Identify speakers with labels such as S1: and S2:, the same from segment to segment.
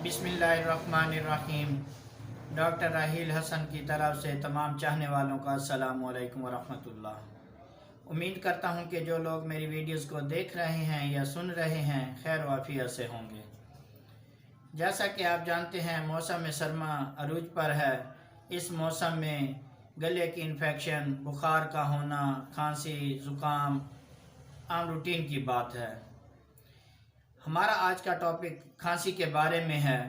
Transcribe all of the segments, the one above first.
S1: बिस्मिल्लाहिर्रहमानिर्रहीम। डॉक्टर राहील हसन की तरफ से तमाम चाहने वालों का अस्सलाम वालेकुम वरहमतुल्लाह। उम्मीद करता हूँ कि जो लोग मेरी वीडियोस को देख रहे हैं या सुन रहे हैं खैर वाफियत से होंगे। जैसा कि आप जानते हैं मौसम सरमा अरूज पर है। इस मौसम में गले की इन्फेक्शन, बुखार का होना, खांसी, ज़ुकाम आम रूटीन की बात है। हमारा आज का टॉपिक खांसी के बारे में है।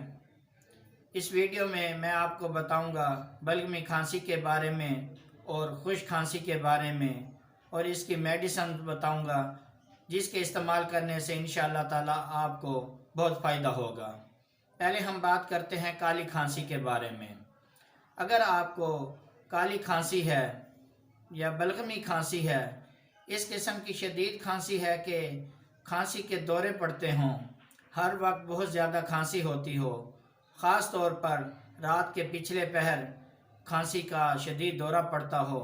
S1: इस वीडियो में मैं आपको बताऊंगा बलगमी खांसी के बारे में और खुश्क खांसी के बारे में, और इसकी मेडिसिन बताऊंगा जिसके इस्तेमाल करने से इंशाअल्लाह ताला आपको बहुत फ़ायदा होगा। पहले हम बात करते हैं काली खांसी के बारे में। अगर आपको काली खांसी है या बलगमी खांसी है, इस किस्म की शदीद खांसी है कि खांसी के दौरे पड़ते हों, हर वक्त बहुत ज़्यादा खांसी होती हो, ख़ास तौर पर रात के पिछले पहर खांसी का शदीद दौरा पड़ता हो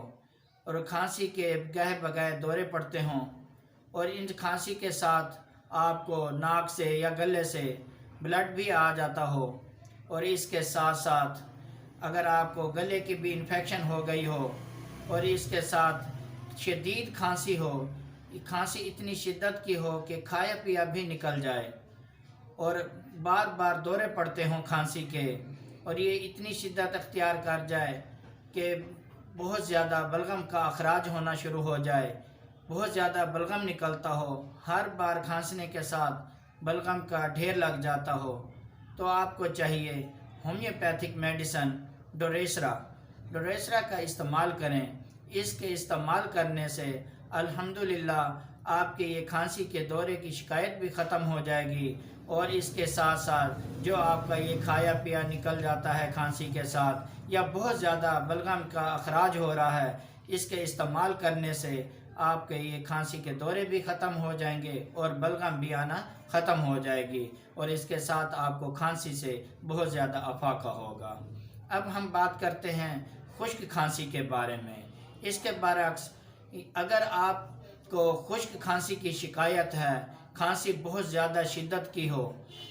S1: और खांसी के गह बगैर दौरे पड़ते हों, और इन खांसी के साथ आपको नाक से या गले से ब्लड भी आ जाता हो, और इसके साथ साथ अगर आपको गले की भी इन्फेक्शन हो गई हो और इसके साथ शदीद खांसी हो, खांसी इतनी शिद्दत की हो कि खाया पिया भी निकल जाए और बार बार दौरे पड़ते हों खांसी के, और ये इतनी शिद्दत अख्तियार कर जाए कि बहुत ज़्यादा बलगम का अखराज होना शुरू हो जाए, बहुत ज़्यादा बलगम निकलता हो, हर बार खांसने के साथ बलगम का ढेर लग जाता हो, तो आपको चाहिए होम्योपैथिक मेडिसन डोरेसरा का इस्तेमाल करें। इसके इस्तेमाल करने से अल्हम्दुलिल्लाह आपके ये खांसी के दौरे की शिकायत भी ख़त्म हो जाएगी, और इसके साथ साथ जो आपका ये खाया पिया निकल जाता है खांसी के साथ, या बहुत ज़्यादा बलगम का अखराज हो रहा है, इसके इस्तेमाल करने से आपके ये खांसी के दौरे भी ख़त्म हो जाएंगे और बलगम भी आना ख़त्म हो जाएगी, और इसके साथ आपको खांसी से बहुत ज़्यादा अफाका होगा। अब हम बात करते हैं खुश्क खांसी के बारे में। इसके बरअक्स अगर आपको खुश्क खांसी की शिकायत है, खांसी बहुत ज़्यादा शिद्दत की हो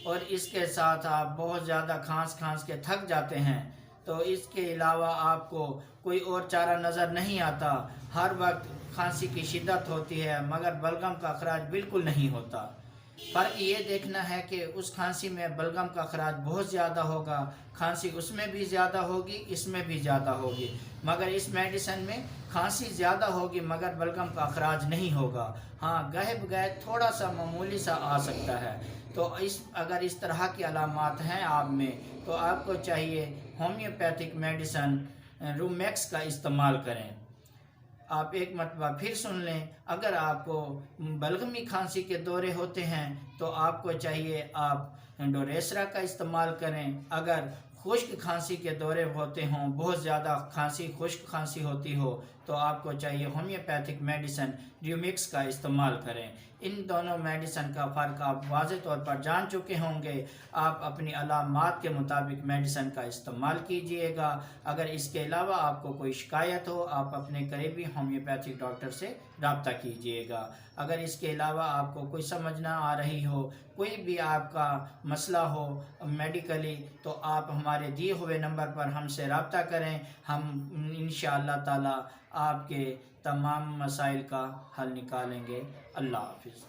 S1: और इसके साथ आप बहुत ज़्यादा खांस के थक जाते हैं, तो इसके अलावा आपको कोई और चारा नज़र नहीं आता, हर वक्त खांसी की शिद्दत होती है मगर बलगम का अखराज बिल्कुल नहीं होता। फ़र्क ये देखना है कि उस खांसी में बलगम का अखराज बहुत ज़्यादा होगा, खांसी उसमें भी ज़्यादा होगी, इसमें भी ज़्यादा होगी, मगर इस मेडिसिन में खांसी ज़्यादा होगी मगर बलगम का अखराज नहीं होगा। हाँ, गह बगैर थोड़ा सा मामूली सा आ सकता है। तो अगर इस तरह की अलामात हैं आप में, तो आपको चाहिए होम्योपैथिक मेडिसिन रूमेक्स का इस्तेमाल करें। आप एक मरतबा फिर सुन लें, अगर आपको बलगमी खांसी के दौरे होते हैं तो आपको चाहिए आप डोरेसरा का इस्तेमाल करें। अगर खुश्क खांसी के दौरे होते हों, बहुत ज़्यादा खांसी खुश्क खांसी होती हो, तो आपको चाहिए होम्योपैथिक मेडिसिन ड्यूमिक्स का इस्तेमाल करें। इन दोनों मेडिसिन का फ़र्क आप वाज़ेह तौर पर जान चुके होंगे। आप अपनी अलामात के मुताबिक मेडिसिन का इस्तेमाल कीजिएगा। अगर इसके अलावा आपको कोई शिकायत हो, आप अपने करीबी होम्योपैथिक डॉक्टर से रब्ता कीजिएगा। अगर इसके अलावा आपको कोई समझ ना आ रही हो, कोई भी आपका मसला हो मेडिकली, तो आप हमारे दिए हुए नंबर पर हमसे रब्ता करें। हम इंशाअल्लाह ताला आपके तमाम मसाइल का हल निकालेंगे। अल्लाह हाफ़िज़।